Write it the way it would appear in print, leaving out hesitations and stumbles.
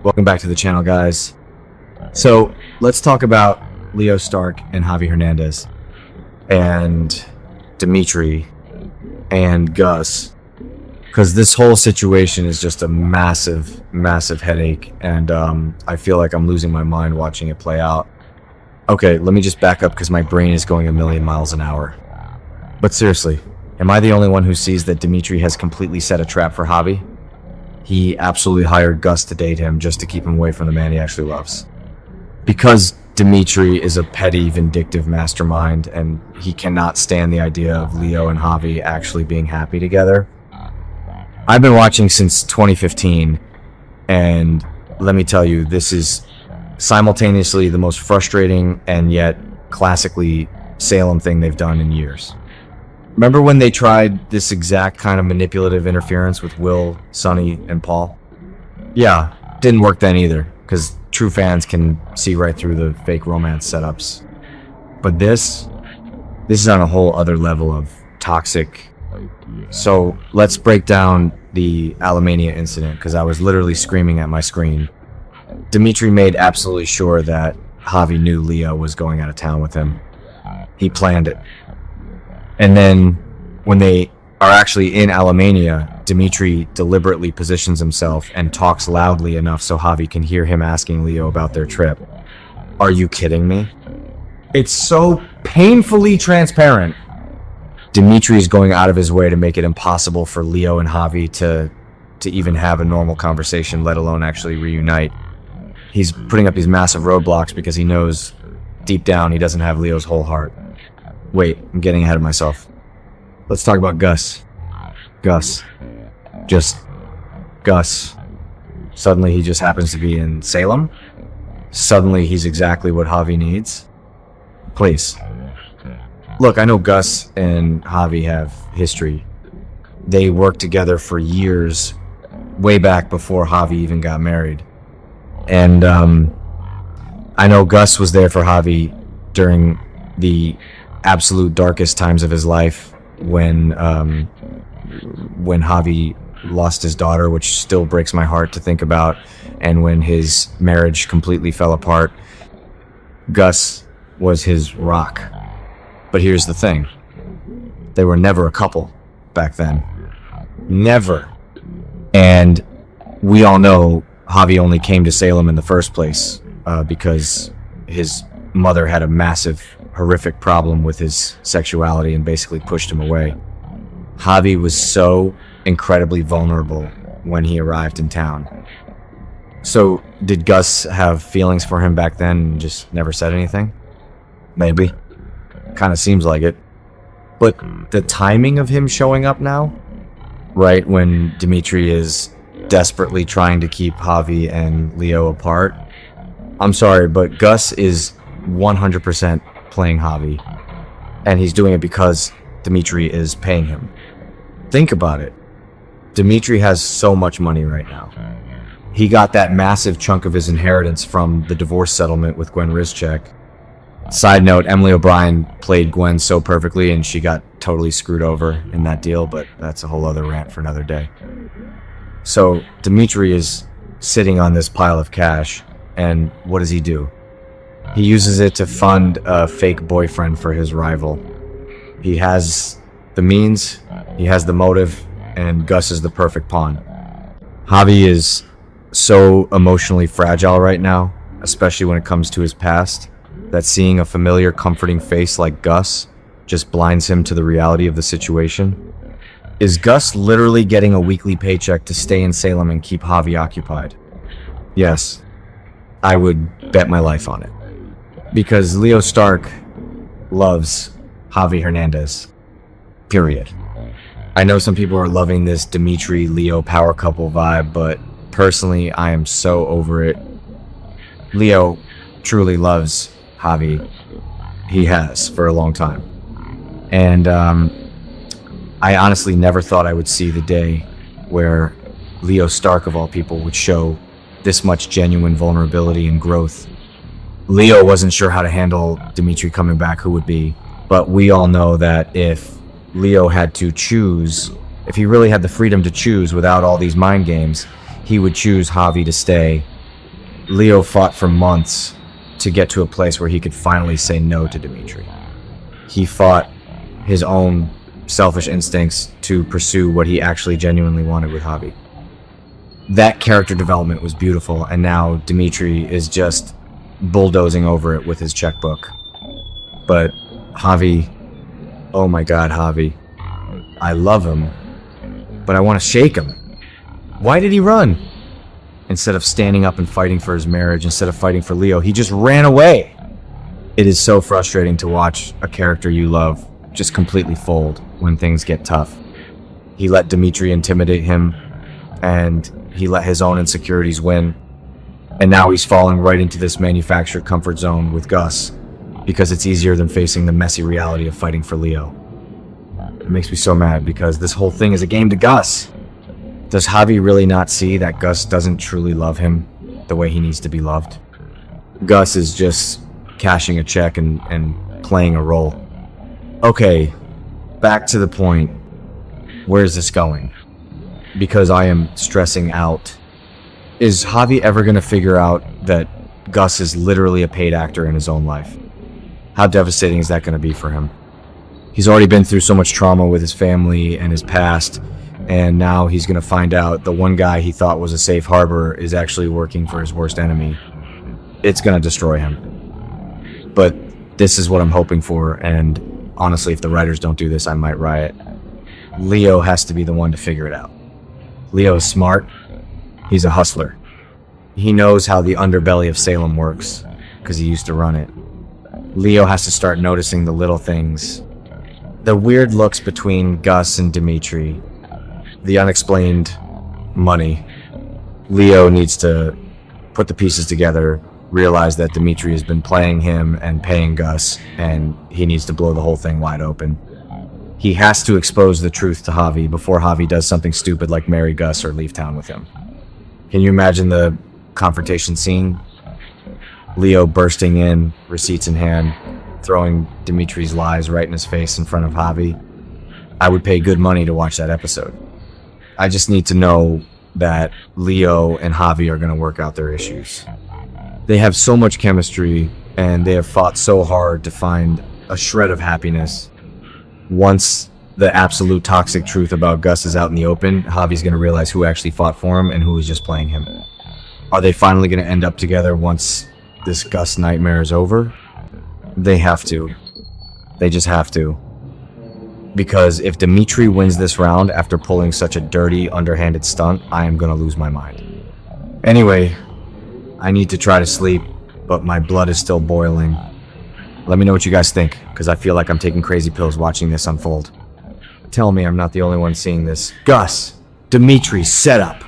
Welcome back to the channel, guys. So let's talk about Leo Stark and Javi Hernandez and Dimitri and Gus, because this whole situation is just a massive headache, and I feel like I'm losing my mind watching it play out. Okay, let me just back up because my brain is going a million miles an hour. But seriously, am I the only one who sees that Dimitri has completely set a trap for Javi? He absolutely hired Gus to date him just to keep him away from the man he actually loves. Because Dimitri is a petty, vindictive mastermind, and he cannot stand the idea of Leo and Javi actually being happy together. I've been watching since 2015, and let me tell you, this is simultaneously the most frustrating and yet classically Salem thing they've done in years. Remember when they tried this exact kind of manipulative interference with Will, Sonny, and Paul? Yeah, didn't work then either, because true fans can see right through the fake romance setups. But this is on a whole other level of toxic. So let's break down the Alemania incident, because I was literally screaming at my screen. Dimitri made absolutely sure that Javi knew Leo was going out of town with him. He planned it. And then, when they are actually in Alemania, Dimitri deliberately positions himself and talks loudly enough so Javi can hear him asking Leo about their trip. Are you kidding me? It's so painfully transparent. Dimitri is going out of his way to make it impossible for Leo and Javi to even have a normal conversation, let alone actually reunite. He's putting up these massive roadblocks because he knows deep down he doesn't have Leo's whole heart. Wait, I'm getting ahead of myself. Let's talk about Gus. Gus. Just Gus. Suddenly he just happens to be in Salem? Suddenly he's exactly what Javi needs? Please. Look, I know Gus and Javi have history. They worked together for years, way back before Javi even got married. And I know Gus was there for Javi during the absolute darkest times of his life when Javi lost his daughter, which still breaks my heart to think about, and when his marriage completely fell apart. Gus was his rock. But here's the thing. They were never a couple back then. Never. And we all know Javi only came to Salem in the first place because his mother had a massive, horrific problem with his sexuality and basically pushed him away. Javi was so incredibly vulnerable when he arrived in town. So, did Gus have feelings for him back then and just never said anything? Maybe. Kind of seems like it. But the timing of him showing up now, right when Dimitri is desperately trying to keep Javi and Leo apart, I'm sorry, but Gus is 100% playing Javi, and he's doing it because Dimitri is paying him. Think about it. Dimitri has so much money right now. He got that massive chunk of his inheritance from the divorce settlement with Gwen Rizchek. Side note, Emily O'Brien played Gwen so perfectly and she got totally screwed over in that deal, but that's a whole other rant for another day. So Dimitri is sitting on this pile of cash, and what does he do? He uses it to fund a fake boyfriend for his rival. He has the means, he has the motive, and Gus is the perfect pawn. Javi is so emotionally fragile right now, especially when it comes to his past, that seeing a familiar, comforting face like Gus just blinds him to the reality of the situation. Is Gus literally getting a weekly paycheck to stay in Salem and keep Javi occupied? Yes, I would bet my life on it. Because Leo Stark loves Javi Hernandez. Period. I know some people are loving this Dimitri-Leo power couple vibe, but personally, I am so over it. Leo truly loves Javi. He has for a long time. And I honestly never thought I would see the day where Leo Stark, of all people, would show this much genuine vulnerability and growth. Leo wasn't sure how to handle Dimitri coming back, who would be, but we all know that if Leo had to choose, if he really had the freedom to choose without all these mind games, he would choose Javi to stay Leo fought for months to get to a place where he could finally say no to Dimitri. He fought his own selfish instincts to pursue what he actually genuinely wanted with Javi. That character development was beautiful, and now Dimitri is just bulldozing over it with his checkbook. But Javi, oh my god, Javi. I love him, but I want to shake him. Why did he run? Instead of standing up and fighting for his marriage, instead of fighting for Leo, he just ran away. It is so frustrating to watch a character you love just completely fold when things get tough. He let Dimitri intimidate him, and he let his own insecurities win. And now he's falling right into this manufactured comfort zone with Gus because it's easier than facing the messy reality of fighting for Leo. It makes me so mad because this whole thing is a game to Gus. Does Javi really not see that Gus doesn't truly love him the way he needs to be loved? Gus is just cashing a check and playing a role. Okay, back to the point. Where is this going? Because I am stressing out. Is Javi ever going to figure out that Gus is literally a paid actor in his own life? How devastating is that going to be for him? He's already been through so much trauma with his family and his past, and now he's going to find out the one guy he thought was a safe harbor is actually working for his worst enemy. It's going to destroy him. But this is what I'm hoping for, and honestly, if the writers don't do this, I might riot. Leo has to be the one to figure it out. Leo is smart. He's a hustler. He knows how the underbelly of Salem works, because he used to run it. Leo has to start noticing the little things. The weird looks between Gus and Dimitri. The unexplained money. Leo needs to put the pieces together, realize that Dimitri has been playing him and paying Gus, and he needs to blow the whole thing wide open. He has to expose the truth to Javi before Javi does something stupid like marry Gus or leave town with him. Can you imagine the confrontation scene? Leo bursting in, receipts in hand, throwing Dimitri's lies right in his face in front of Javi. I would pay good money to watch that episode. I just need to know that Leo and Javi are going to work out their issues. They have so much chemistry, and they have fought so hard to find a shred of happiness. Once the absolute toxic truth about Gus is out in the open, Javi's going to realize who actually fought for him and who was just playing him. Are they finally going to end up together once this Gus nightmare is over? They have to. They just have to. Because if Dimitri wins this round after pulling such a dirty, underhanded stunt, I am going to lose my mind. Anyway, I need to try to sleep, but my blood is still boiling. Let me know what you guys think, because I feel like I'm taking crazy pills watching this unfold. Tell me I'm not the only one seeing this. Gus, Dimitri, set up.